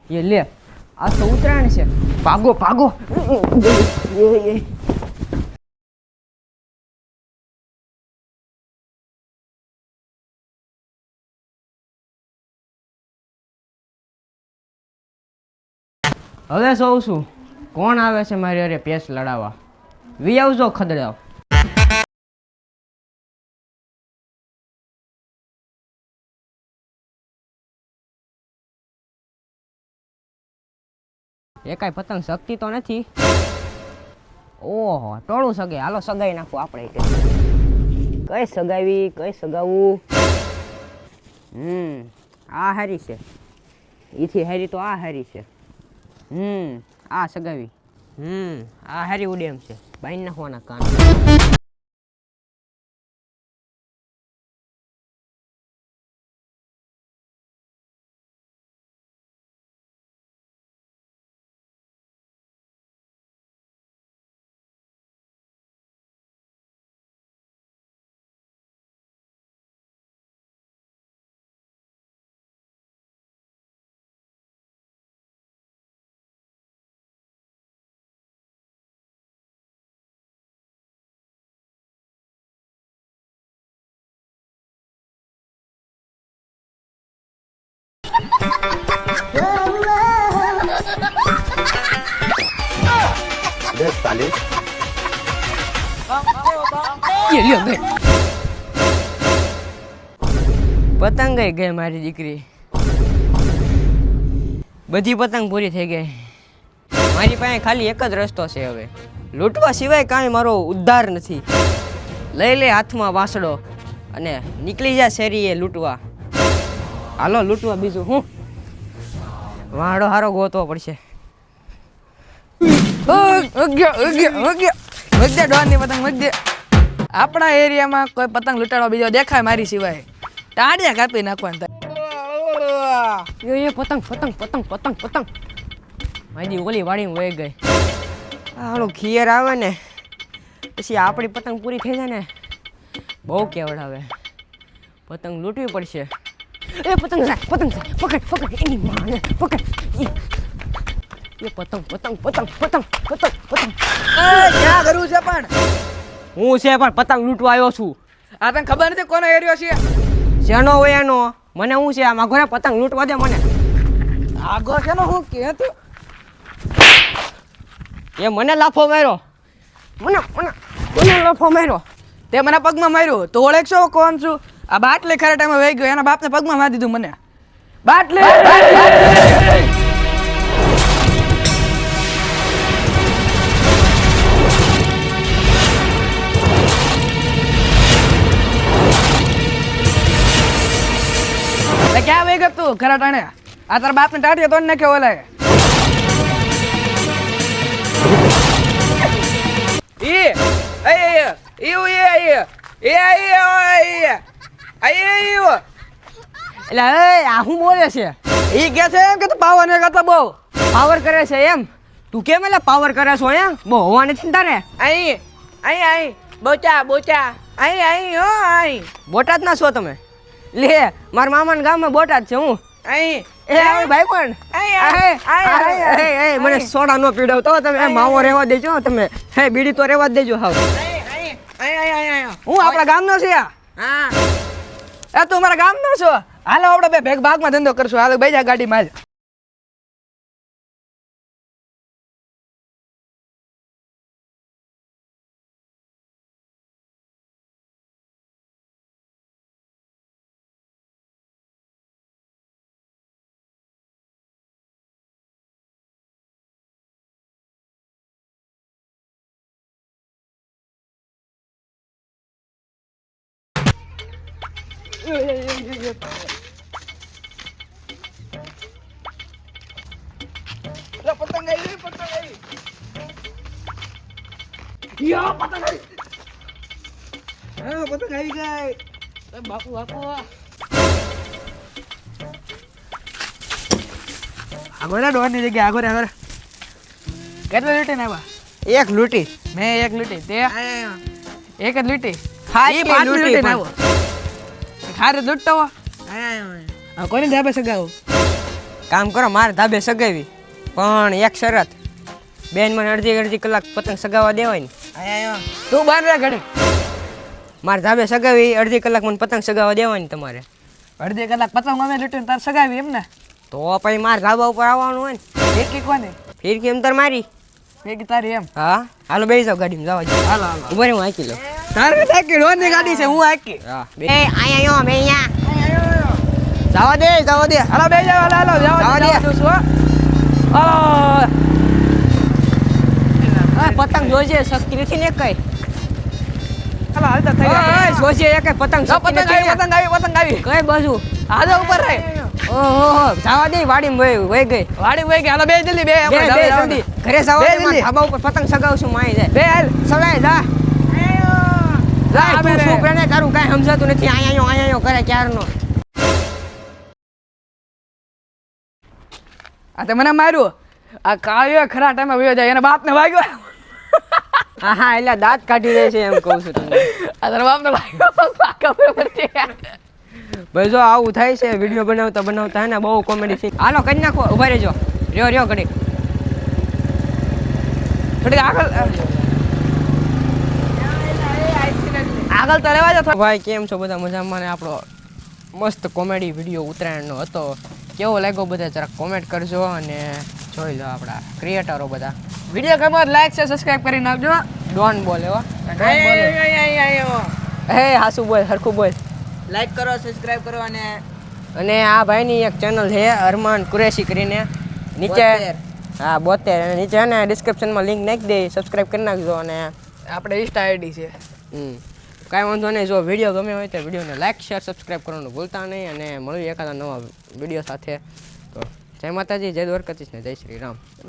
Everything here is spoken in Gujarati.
ये ले આ તો ઉતરાણ છે. ભાગો ભાગો. હવે સૌ છું કોણ આવે છે મારી અરે પેસ લડાવવા. વી આવજો ખદડાવ. એ કાંઈ પતંગ શક્તિ તો નથી. ઓહો ટોળું સગાઈ. હાલો સગાઈ નાખું આપણે. કઈ સગાવી કઈ સગાવું. આ હારી છે. ઈથી હારી તો આ હારી છે. આ સગાવી. આ હારી ઉડે એમ છે. બાઈ નાખવાના કાન. પતંગ ગઈ મારી દીકરી. બધી પતંગ પૂરી થઈ ગઈ. મારી પાસે ખાલી એક જ રસ્તો છે હવે. લૂંટવા સિવાય કાંઈ મારો ઉદ્ધાર નથી. લઈ લે હાથમાં વાસડો અને નીકળી જા શેરીએ લૂંટવા. હાલો લૂંટવા. બીજું હું વાડો હારો ગોતવો પડશે. ડોનની પતંગ મજ્જે. આપણા એરિયામાં કોઈ પતંગ લૂંટાડો બીજો દેખાય મારી સિવાય ટાઢિયા કાપી નાખવાનું થાય. એ પતંગ પતંગ પતંગ પતંગ પતંગ. મારી ઓલી વાડીમાં વહી ગઈ. હાલો ખીયર આવે ને પછી આપણી પતંગ પૂરી થઈ જાય ને બહુ કેવડાવે. પતંગ લૂંટવી પડશે. એ પતંગ જાય પતંગ જાય. પકડ પકડ એની માને પકડ. એ પતંગ પતંગ પતંગ પતંગ પતંગ પતંગ. ક્યાં કરવું છે પણ હું છે પણ પતંગ લૂંટવા આવ્યો છું. આ તને ખબર નથી કોનો એરિયો છે? શેનો હોય એનો મને હું છે. આમાં ઘરે પતંગ લૂંટવા દે મને. આગો છે ને હું કે તું એ મને લાફો માર્યો. મને મને મને લાફો માર્યો. તે મને પગમાં માર્યું તો ઓળખશો કોણ છું? આ બાટલે ખરા ટાઈમે વહી ગયો. એના બાપને પગમાં મારી દીધું મને. બાટલે ક્યાં વહી ગયો તું ખરા ટાણે? આ તારા બાપને ટાઢીએ તોડ નાખ્યો ઓલાએ. એટલે આ શું બોલે છે? ઈ કે છે એમ કે તું પાવર ને કરતો બહુ પાવર કરે છે એમ? તું કેમ એટલે પાવર કરે છો એમ? બહુ હોવા નથી ને તારે? અહીં અહીં અહીં બોચા બોચા અહીં અહીં હો અહીં બોટાદ ના છો તમે? લે મારા મામાના ગામમાં બોટાદ છે હું. અહીં એ ભાઈ પણ મને સોડા નો પીડાવતો તમે. માવો રહેવા દેજો તમે. હે બીડી તો રહેવા જ દેજો. હાવ હું આપણા ગામનો છે. હા એ તું મારા ગામનો છો. હાલો આપણે બે ભેગ ભાગમાં ધંધો કરશું. હાલો બેજા ગાડીમાં જ. પતંગ આવી પતંગ આવી. યા પતંગ આવી. હા પતંગ આવી ગઈ. બાપુ બાપુ આગળ ડોરની જગ્યાએ આગળ આગળ. કેટલા લૂંટી ને આવ્યા? એક લૂંટી. મેં એક લૂંટી. તે એક જ લૂંટી. ખાલી પાંચ લૂંટી લૂંટી ને આવ્યો. ખારે લૂંટતો હા કોની ધાબે સગાવો કામ કરો મારે ધાબે સગાવી પણ એક શરત બેન મને અડધી કલાક પતંગ સગાવવા દેવાય ને તું બહાર રહે ઘડી મારે ધાબે સગાવી અડધી કલાક મને પતંગ સગાવવા દેવાય ને તમારે અડધી કલાક પતંગ અમે લૂંટીને તાર સગાવી એમ ને તો પછી મારે ધાબા ઉપર આવવાનું હોય ને ફેંકી કોને ફિરકી એમ તાર મારી ફેંકી તારી એમ હા હાલો બેસી જાવ ગાડીમાં જવા દે હાલો હાલો ઉભા હું હાકી લો તારે થાકી રોની ગાડી છે હું હાકી હા બે અહીંયા બે અહીંયા જવા દે હાલો બે જાવ હાલો જવા દે. જાવ છું હાલો હા પતંગ જોજે શક્તિ નથી ને કઈ હાલો હાલતા થઈ ગયા જોજે એક પતંગ શક્તિ પતંગ નથી ને. આવી પતંગ આવી કઈ બાજુ હાજો ઉપર રહે ઓહો જવા દે વાડીમાં વહી ગઈ વાડી વઈ ગઈ હાલો બે જલ્દી બે બે આપણે જાવ જલ્દી ઘરે જવા બે દે જલ્દી. ધાબા ઉપર પતંગ સગાવશું માઈ જાય બે હાલ સવાય જા જા આ તું બે. શું કરે તારું કાંઈ સમજાતું નથી અહીંયા કરે ક્યારનો આ તે મને માર્યું આ કાવ્યો ખરા ટાઈમે વયો જાય એના બાપને વાગ્યો હા એટલે દાંત કાઢી દે છે એમ કહું છું તમને આ તારા બાપને વાગ્યો ખબર પડતી ભાઈ જો આવું થાય છે વિડીયો બનાવતા હે ને બહુ કોમેડી શીખ હાલો કરી નાખો ઉભા રહેજો રહ્યો ઘડી થોડી આગળ આગળ તો રહેવા દો ભાઈ કેમ છો બધા મજામાં ને આપણો મસ્ત કોમેડી વિડીયો ઉત્તરાયણનો હતો કેવો લાગ્યો બધા જરાક કોમેન્ટ કરજો અને જોઈ લો આપણા ક્રિએટરો બધા વિડીયો ગમે તો લાઈક છે સબસ્ક્રાઇબ કરી નાખજો ડોન બોલે હો હે હાસુ બોલ હરખું બોલ લાઈક કરો સબસ્ક્રાઇબ કરો અને અને આ ભાઈની એક ચેનલ છે અરમાન કુરેશી કરીને નીચે 72. હા 72 અને નીચે ને ડિસ્ક્રિપ્શનમાં લિંક નાખી દે સબસ્ક્રાઇબ કરી નાખજો અને આપણે ઇન્સ્ટા આઈડી છે કાંઈ વાંધો નહીં જો વિડીયો ગમે હોય તો વિડીયોને લાઈક શેર સબસ્ક્રાઇબ કરવાનું ભૂલતા નહીં અને મળીએ એખાદા નવા વિડીયો સાથે તો જય માતાજી જય દ્વારકાધીશ ને જય શ્રી રામ